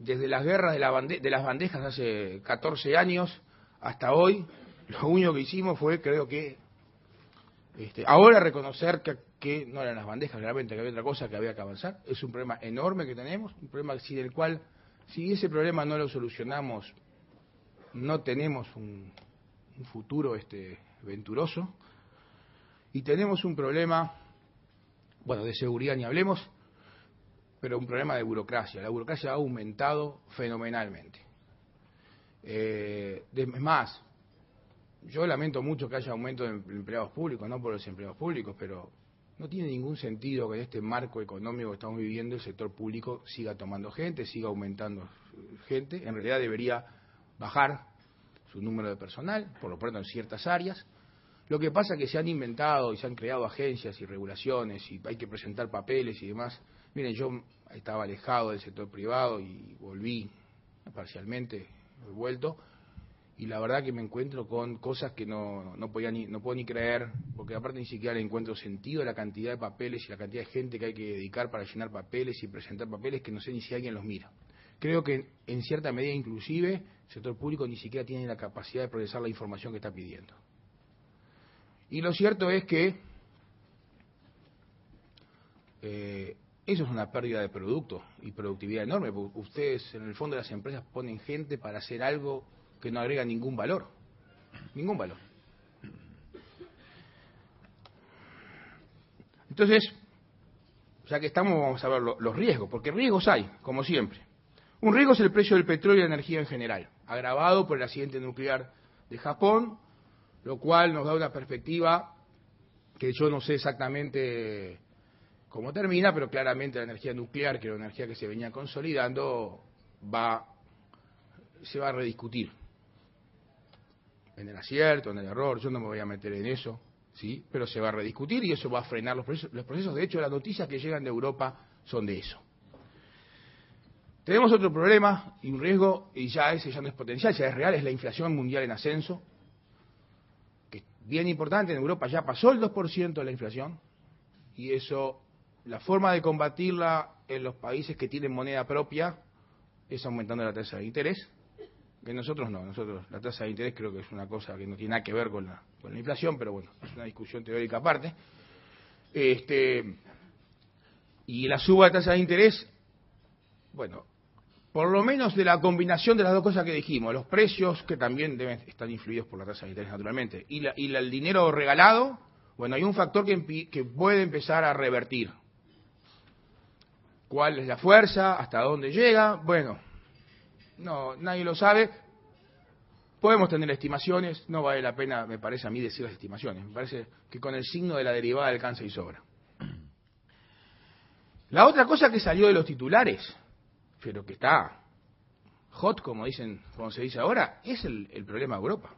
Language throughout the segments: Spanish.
desde las guerras de las bandejas hace 14 años hasta hoy, lo único que hicimos fue, creo que, ahora reconocer que no eran las bandejas, realmente que había otra cosa que había que avanzar. Es un problema enorme que tenemos, un problema del cual, si ese problema no lo solucionamos, no tenemos un futuro venturoso. Y tenemos un problema, bueno, de seguridad ni hablemos, pero un problema de burocracia. La burocracia ha aumentado fenomenalmente. Es más, yo lamento mucho que haya aumento de empleados públicos, no por los empleados públicos, pero no tiene ningún sentido que en este marco económico que estamos viviendo el sector público siga tomando gente, siga aumentando gente. En realidad debería bajar su número de personal, por lo pronto en ciertas áreas. Lo que pasa es que se han inventado y se han creado agencias y regulaciones y hay que presentar papeles y demás. Miren, yo estaba alejado del sector privado y volví parcialmente, he vuelto, y la verdad que me encuentro con cosas que no puedo ni creer, porque aparte ni siquiera le encuentro sentido a la cantidad de papeles y la cantidad de gente que hay que dedicar para llenar papeles y presentar papeles que no sé ni si alguien los mira. Creo que en cierta medida inclusive el sector público ni siquiera tiene la capacidad de procesar la información que está pidiendo. Y lo cierto es que eso es una pérdida de producto y productividad enorme, porque ustedes en el fondo de las empresas ponen gente para hacer algo que no agrega ningún valor. Ningún valor. Entonces, ya que estamos, vamos a ver los riesgos, porque riesgos hay, como siempre. Un riesgo es el precio del petróleo y la energía en general, agravado por el accidente nuclear de Japón, lo cual nos da una perspectiva que yo no sé exactamente cómo termina, pero claramente la energía nuclear, que era una energía que se venía consolidando, se va a rediscutir. En el acierto, en el error, yo no me voy a meter en eso, ¿sí? Pero se va a rediscutir y eso va a frenar los procesos. De hecho, las noticias que llegan de Europa son de eso. Tenemos otro problema y un riesgo, y ese ya no es potencial, ya es real, es la inflación mundial en ascenso, que es bien importante. En Europa ya pasó el 2% de la inflación, y eso, la forma de combatirla en los países que tienen moneda propia es aumentando la tasa de interés, que nosotros no. Nosotros la tasa de interés creo que es una cosa que no tiene nada que ver con la inflación, pero bueno, es una discusión teórica aparte. Y la suba de tasa de interés, bueno, por lo menos de la combinación de las dos cosas que dijimos, los precios que también deben estar influidos por la tasa de interés naturalmente, y el dinero regalado, bueno, hay un factor que puede empezar a revertir. ¿Cuál es la fuerza? ¿Hasta dónde llega? Bueno, no, nadie lo sabe. Podemos tener estimaciones, no vale la pena, me parece a mí, decir las estimaciones. Me parece que con el signo de la derivada alcanza y sobra. La otra cosa que salió de los titulares, pero que está hot, como se dice ahora, es el problema de Europa.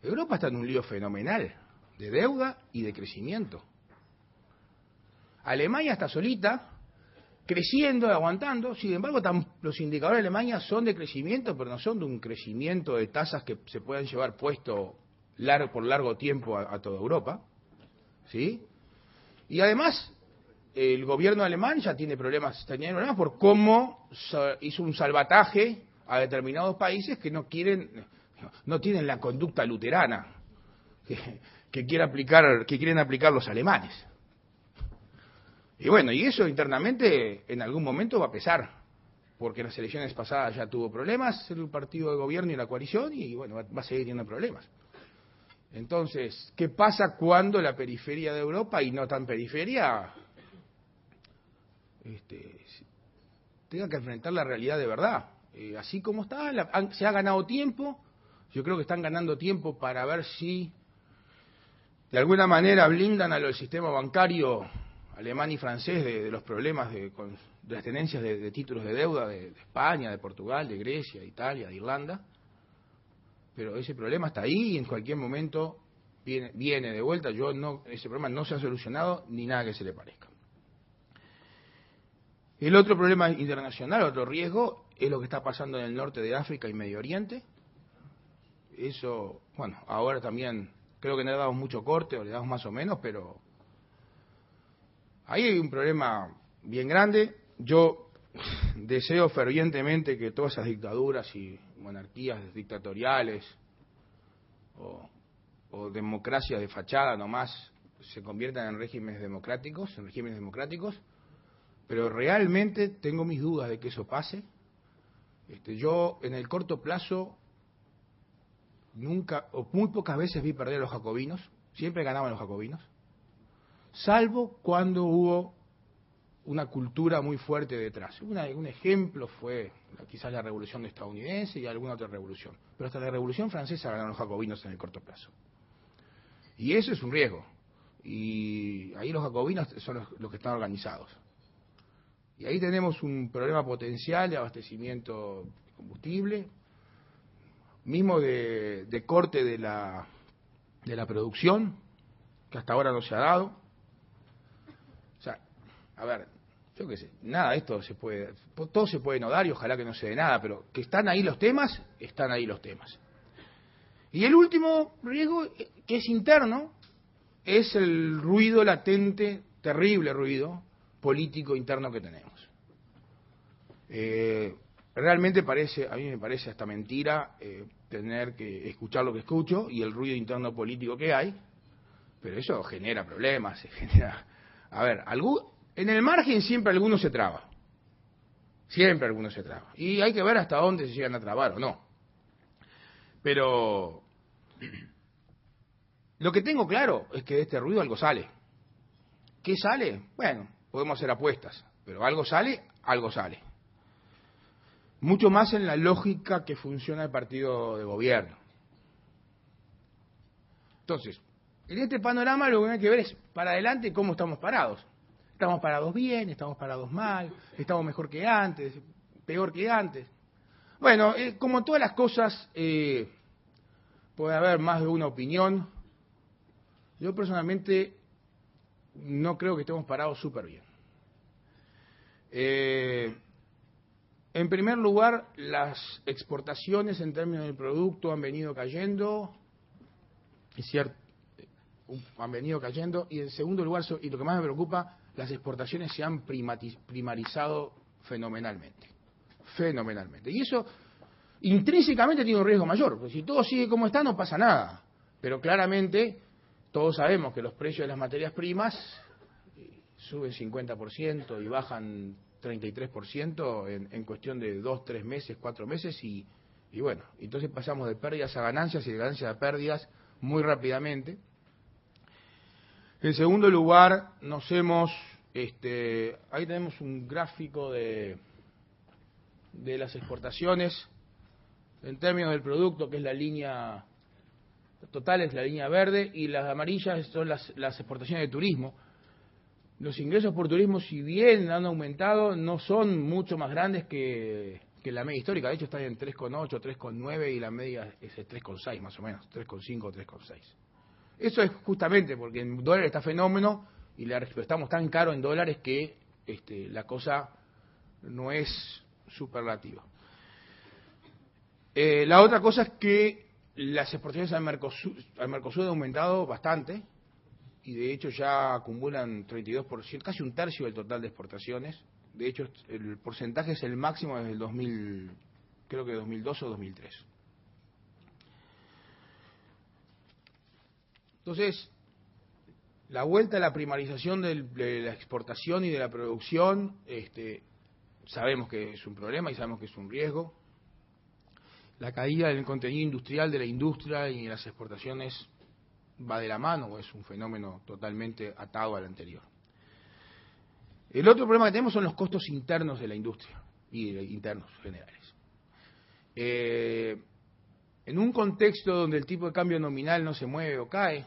Europa está en un lío fenomenal de deuda y de crecimiento. Alemania está solita, creciendo, aguantando. Sin embargo, los indicadores de Alemania son de crecimiento, pero no son de un crecimiento de tasas que se puedan llevar puesto por largo tiempo a toda Europa, ¿sí? Y además, el gobierno alemán ya tiene problemas por cómo hizo un salvataje a determinados países que no tienen la conducta luterana que quieren aplicar los alemanes. Y bueno, y eso internamente en algún momento va a pesar, porque en las elecciones pasadas ya tuvo problemas el partido de gobierno y la coalición, y bueno, va a seguir teniendo problemas. Entonces, ¿qué pasa cuando la periferia de Europa, y no tan periferia, tenga que enfrentar la realidad de verdad? Así como está, se ha ganado tiempo, yo creo que están ganando tiempo para ver si de alguna manera blindan al sistema bancario alemán y francés de los problemas de las tenencias de títulos de deuda de España, de Portugal, de Grecia, de Italia, de Irlanda. Pero ese problema está ahí y en cualquier momento viene de vuelta. Ese problema no se ha solucionado ni nada que se le parezca. El otro problema internacional, otro riesgo, es lo que está pasando en el norte de África y Medio Oriente. Eso, bueno, ahora también creo que no le damos mucho corte, o le damos más o menos, pero ahí hay un problema bien grande. Yo, deseo fervientemente que todas esas dictaduras y monarquías dictatoriales o democracias de fachada nomás se conviertan en regímenes democráticos, pero realmente tengo mis dudas de que eso pase. Yo en el corto plazo nunca o muy pocas veces vi perder a los jacobinos, siempre ganaban los jacobinos, salvo cuando hubo una cultura muy fuerte detrás. Un ejemplo fue quizás la revolución estadounidense y alguna otra revolución, pero hasta la revolución francesa ganaron los jacobinos en el corto plazo. Y eso es un riesgo, y ahí los jacobinos son los que están organizados. Y ahí tenemos un problema potencial de abastecimiento de combustible, mismo de corte de la producción, que hasta ahora no se ha dado. O sea, a ver, yo qué sé, nada de esto se puede, todo se puede no dar y ojalá que no se dé nada, pero que están ahí los temas, están ahí los temas. Y el último riesgo, que es interno, es el ruido latente, terrible ruido político interno que tenemos. Realmente a mí me parece hasta mentira tener que escuchar lo que escucho y el ruido interno político que hay, pero eso genera problemas, a ver, en el margen siempre alguno se traba, y hay que ver hasta dónde se llegan a trabar o no. Pero lo que tengo claro es que de este ruido algo sale. ¿Qué sale? Bueno, podemos hacer apuestas, pero algo sale, algo sale. Mucho más en la lógica que funciona el partido de gobierno. Entonces, en este panorama lo que hay que ver es para adelante cómo estamos parados. ¿Estamos parados bien? ¿Estamos parados mal? ¿Estamos mejor que antes? ¿Peor que antes? Bueno, como todas las cosas, puede haber más de una opinión. Yo personalmente no creo que estemos parados súper bien. En primer lugar, las exportaciones en términos del producto han venido cayendo, es cierto, y en segundo lugar, y lo que más me preocupa, las exportaciones se han primarizado fenomenalmente. Y eso intrínsecamente tiene un riesgo mayor, porque si todo sigue como está no pasa nada, pero claramente todos sabemos que los precios de las materias primas suben 50% y bajan 33% en cuestión de 2, 3 meses, 4 meses y bueno, entonces pasamos de pérdidas a ganancias y de ganancias a pérdidas muy rápidamente. En segundo lugar, ahí tenemos un gráfico de las exportaciones en términos del producto, que es la línea total, es la línea verde, y las amarillas son las exportaciones de turismo. Los ingresos por turismo, si bien han aumentado, no son mucho más grandes que la media histórica. De hecho, están en 3,8, 3,9 y la media es 3,6 más o menos, 3,5, 3,6. Eso es justamente porque en dólares está fenómeno y estamos tan caros en dólares que la cosa no es superlativa. La otra cosa es que las exportaciones al Mercosur han aumentado bastante y de hecho ya acumulan 32%, casi un tercio del total de exportaciones. De hecho, el porcentaje es el máximo desde el 2000, creo que 2002 o 2003. Entonces, la vuelta a la primarización de la exportación y de la producción, sabemos que es un problema y sabemos que es un riesgo. La caída del contenido industrial de la industria y las exportaciones va de la mano, o es un fenómeno totalmente atado al anterior. El otro problema que tenemos son los costos internos de la industria y internos generales. En un contexto donde el tipo de cambio nominal no se mueve o cae,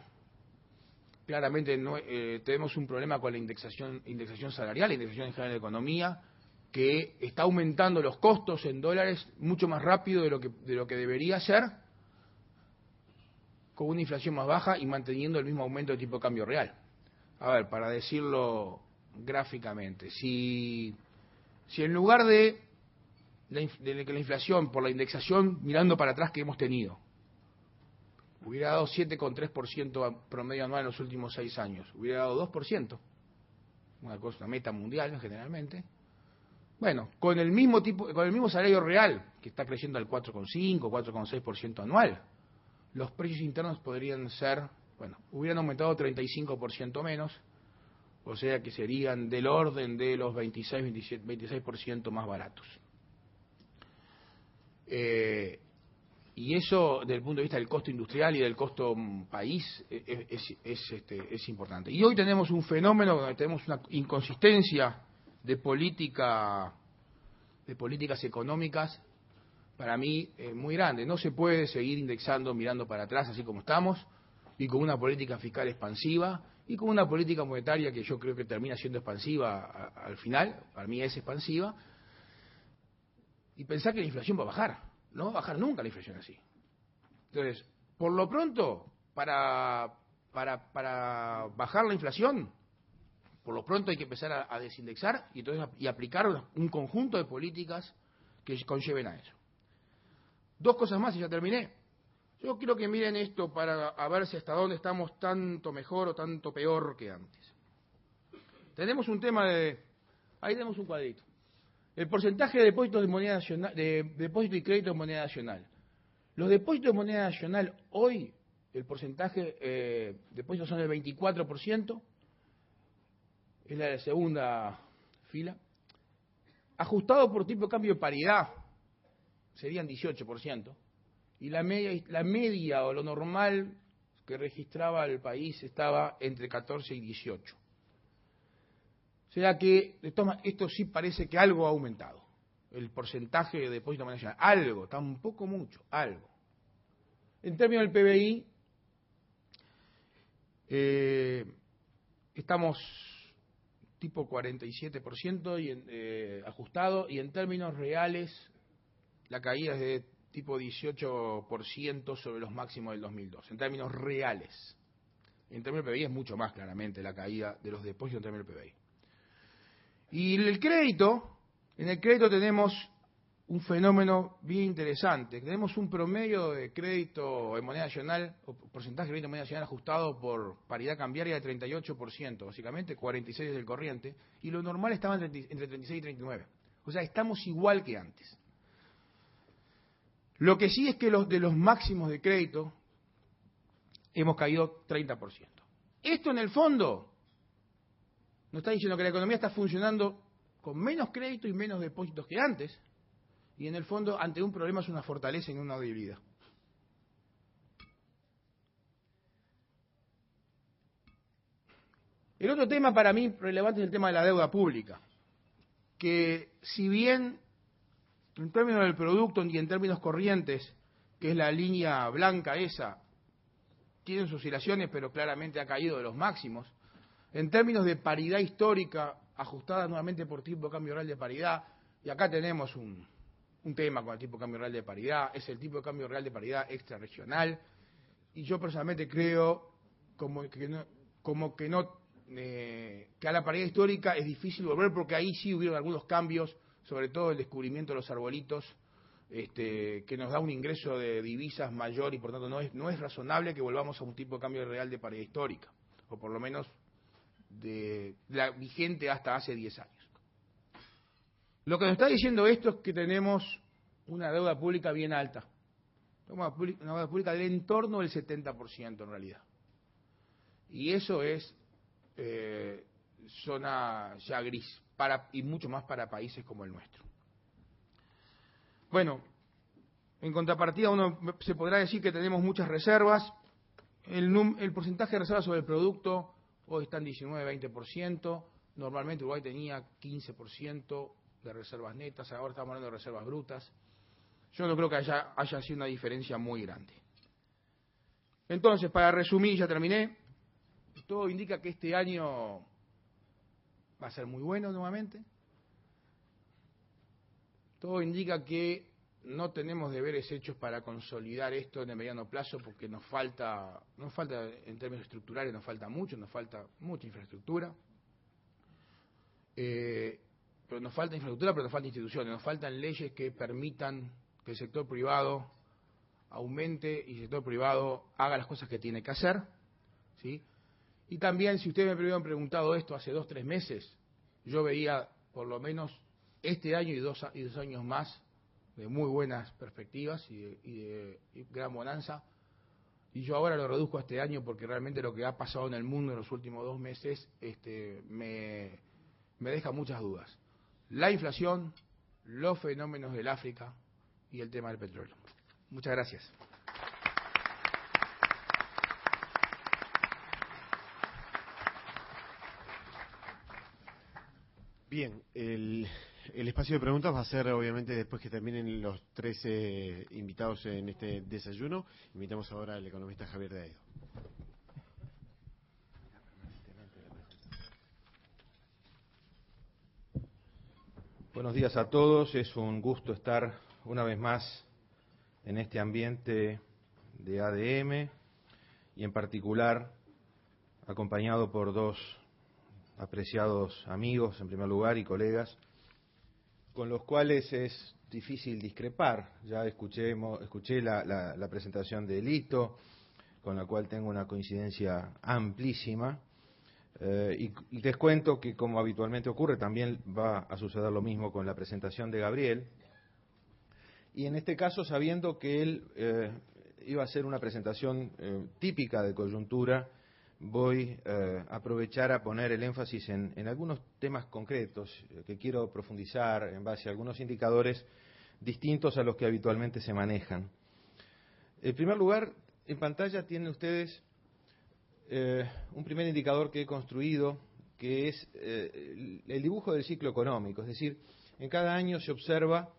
claramente tenemos un problema con la indexación salarial, la indexación en general de la economía, que está aumentando los costos en dólares mucho más rápido de lo que debería ser, con una inflación más baja y manteniendo el mismo aumento de tipo de cambio real. A ver, para decirlo gráficamente, si en lugar de que la inflación por la indexación mirando para atrás que hemos tenido hubiera dado 7,3% promedio anual en los últimos 6 años, hubiera dado 2%, una meta mundial generalmente, Bueno, con el mismo salario real, que está creciendo al 4,5, 4,6% anual, los precios internos podrían ser, bueno, hubieran aumentado 35% menos, o sea que serían del orden de los 26, 27, 26% más baratos. Y eso, desde el punto de vista del costo industrial y del costo país, es importante. Y hoy tenemos un fenómeno donde tenemos una inconsistencia de políticas económicas, para mí, muy grande. No se puede seguir indexando, mirando para atrás, así como estamos, y con una política fiscal expansiva, y con una política monetaria que yo creo que termina siendo expansiva al final, para mí es expansiva, y pensar que la inflación va a bajar. No va a bajar nunca la inflación así. Entonces, por lo pronto, para bajar la inflación, por lo pronto hay que empezar a desindexar y aplicar un conjunto de políticas que conlleven a eso. Dos cosas más y ya terminé. Yo quiero que miren esto para ver si hasta dónde estamos tanto mejor o tanto peor que antes. Tenemos un tema de... Ahí tenemos un cuadrito. El porcentaje de depósitos de moneda nacional, de depósito y crédito de moneda nacional. Los depósitos de moneda nacional hoy, el porcentaje de depósitos son del 24%, es la segunda fila. Ajustado por tipo de cambio de paridad, serían 18%. Y la media o lo normal que registraba el país estaba entre 14 y 18. O sea que esto sí parece que algo ha aumentado, el porcentaje de depósito de moneda nacional. Algo, tampoco mucho, algo. En términos del PBI, estamos tipo 47% ajustado, y en términos reales la caída es de tipo 18% sobre los máximos del 2002, en términos reales. En términos del PBI es mucho más claramente la caída de los depósitos en términos del PBI. Y en el crédito tenemos un fenómeno bien interesante. Tenemos un promedio de crédito en moneda nacional, o porcentaje de crédito en moneda nacional ajustado por paridad cambiaria de 38%, básicamente 46% del corriente, y lo normal estaba entre 36 y 39%. O sea, estamos igual que antes. Lo que sí es que de los máximos de crédito hemos caído 30%. Esto en el fondo nos está diciendo que la economía está funcionando con menos crédito y menos depósitos que antes, y en el fondo ante un problema es una fortaleza y no una debilidad. El otro tema para mí relevante es el tema de la deuda pública, que si bien en términos del producto y en términos corrientes, que es la línea blanca esa, tiene sus oscilaciones, pero claramente ha caído de los máximos. En términos de paridad histórica, ajustada nuevamente por tipo de cambio real de paridad, y acá tenemos un tema con el tipo de cambio real de paridad, es el tipo de cambio real de paridad extrarregional, y yo personalmente creo que a la paridad histórica es difícil volver, porque ahí sí hubieron algunos cambios, sobre todo el descubrimiento de los arbolitos, que nos da un ingreso de divisas mayor, y por tanto no es razonable que volvamos a un tipo de cambio real de paridad histórica, o por lo menos de la vigente hasta hace 10 años. Lo que nos está diciendo esto es que tenemos una deuda pública bien alta, una deuda pública del entorno del 70% en realidad, y eso es zona ya gris, y mucho más para países como el nuestro. Bueno, en contrapartida se podrá decir que tenemos muchas reservas. El porcentaje de reservas sobre el producto hoy está en 19-20%, normalmente Uruguay tenía 15% de reservas netas, ahora estamos hablando de reservas brutas. Yo no creo que haya sido una diferencia muy grande. Entonces, para resumir, ya terminé, todo indica que este año va a ser muy bueno nuevamente. Todo indica que no tenemos deberes hechos para consolidar esto en el mediano plazo, porque nos falta en términos estructurales, nos falta mucha infraestructura. Pero nos falta instituciones, nos faltan leyes que permitan que el sector privado aumente y el sector privado haga las cosas que tiene que hacer, ¿sí? Y también, si ustedes me hubieran preguntado esto hace 2 o 3 meses, yo veía por lo menos este año y dos años más de muy buenas perspectivas y gran bonanza. Y yo ahora lo reduzco a este año porque realmente lo que ha pasado en el mundo en los últimos 2 meses me deja muchas dudas. La inflación, los fenómenos del África y el tema del petróleo. Muchas gracias. Bien, el espacio de preguntas va a ser obviamente después que terminen los 13 invitados en este desayuno. Invitamos ahora al economista Javier de Aedo. Buenos días a todos, es un gusto estar una vez más en este ambiente de ADM y en particular acompañado por 2 apreciados amigos, en primer lugar, y colegas, con los cuales es difícil discrepar. Ya escuché la presentación de Lito, con la cual tengo una coincidencia amplísima, y les cuento que, como habitualmente ocurre, también va a suceder lo mismo con la presentación de Gabriel, y en este caso sabiendo que él iba a hacer una presentación típica de coyuntura, voy a aprovechar a poner el énfasis en algunos temas concretos que quiero profundizar en base a algunos indicadores distintos a los que habitualmente se manejan. En primer lugar, en pantalla tienen ustedes un primer indicador que he construido, que es el dibujo del ciclo económico, es decir, en cada año se observa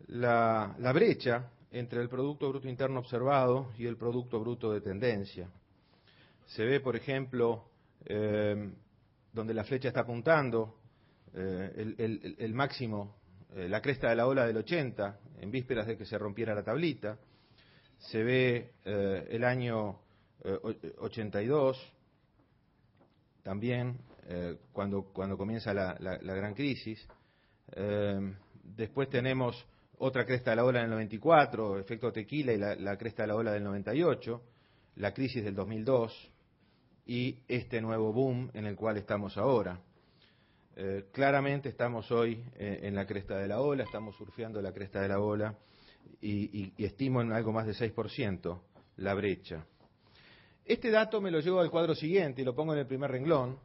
la brecha entre el Producto Bruto Interno observado y el Producto Bruto de tendencia. Se ve, por ejemplo, donde la flecha está apuntando, el máximo, la cresta de la ola del 80, en vísperas de que se rompiera la tablita. Se ve el año 82, también cuando comienza la gran crisis. Después tenemos otra cresta de la ola en el 94, efecto tequila, y la cresta de la ola del 98, la crisis del 2002 y este nuevo boom en el cual estamos ahora. Claramente estamos hoy en la cresta de la ola, estamos surfeando la cresta de la ola y estimo en algo más de 6% la brecha. Este dato me lo llevo al cuadro siguiente y lo pongo en el primer renglón,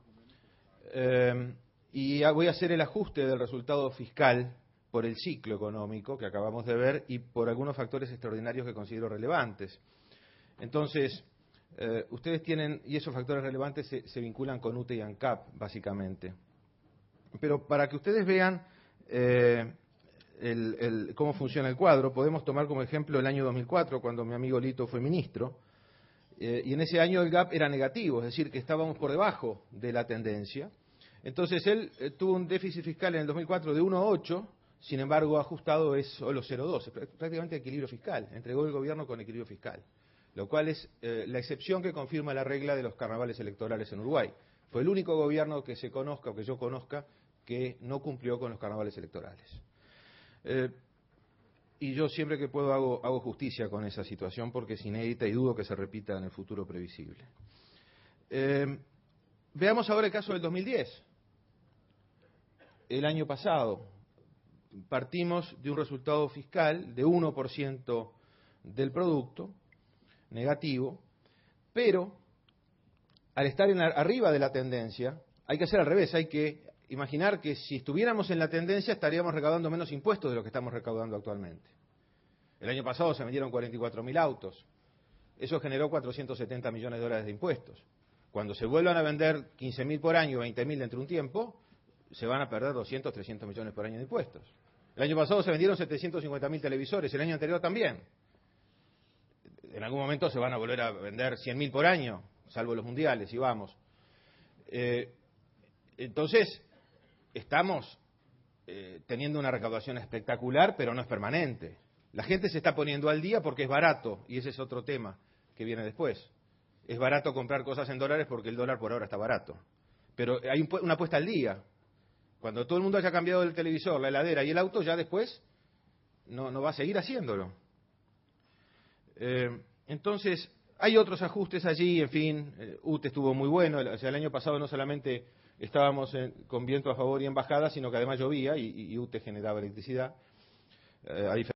y voy a hacer el ajuste del resultado fiscal por el ciclo económico que acabamos de ver y por algunos factores extraordinarios que considero relevantes. Entonces, ustedes tienen, y esos factores relevantes se vinculan con UTE y ANCAP, básicamente. Pero para que ustedes vean cómo funciona el cuadro, podemos tomar como ejemplo el año 2004, cuando mi amigo Lito fue ministro, y en ese año el gap era negativo, es decir, que estábamos por debajo de la tendencia. Entonces él tuvo un déficit fiscal en el 2004 de 1,8, sin embargo ajustado es solo 0,2, prácticamente equilibrio fiscal, entregó el gobierno con equilibrio fiscal, lo cual es la excepción que confirma la regla de los carnavales electorales en Uruguay. Fue el único gobierno que se conozca o que yo conozca que no cumplió con los carnavales electorales. Y yo siempre que puedo hago justicia con esa situación porque es inédita y dudo que se repita en el futuro previsible. Veamos ahora el caso del 2010. El año pasado partimos de un resultado fiscal de 1% del producto, negativo, pero al estar arriba de la tendencia, hay que hacer al revés, hay que imaginar que si estuviéramos en la tendencia estaríamos recaudando menos impuestos de lo que estamos recaudando actualmente. El año pasado se vendieron 44.000 autos, eso generó 470 millones de dólares de impuestos. Cuando se vuelvan a vender 15.000 por año, 20.000 dentro de un tiempo, se van a perder 200, 300 millones por año de impuestos. El año pasado se vendieron 750.000 televisores, el año anterior también. En algún momento se van a volver a vender 100.000 por año, salvo los mundiales, y vamos. Entonces, estamos teniendo una recaudación espectacular, pero no es permanente. La gente se está poniendo al día porque es barato, y ese es otro tema que viene después. Es barato comprar cosas en dólares porque el dólar por ahora está barato. Pero hay una puesta al día. Cuando todo el mundo haya cambiado el televisor, la heladera y el auto, ya después no va a seguir haciéndolo. Entonces, hay otros ajustes allí, en fin, UTE estuvo muy bueno, o sea, el año pasado no solamente estábamos con viento a favor y en bajada, sino que además llovía y UTE generaba electricidad. A diferencia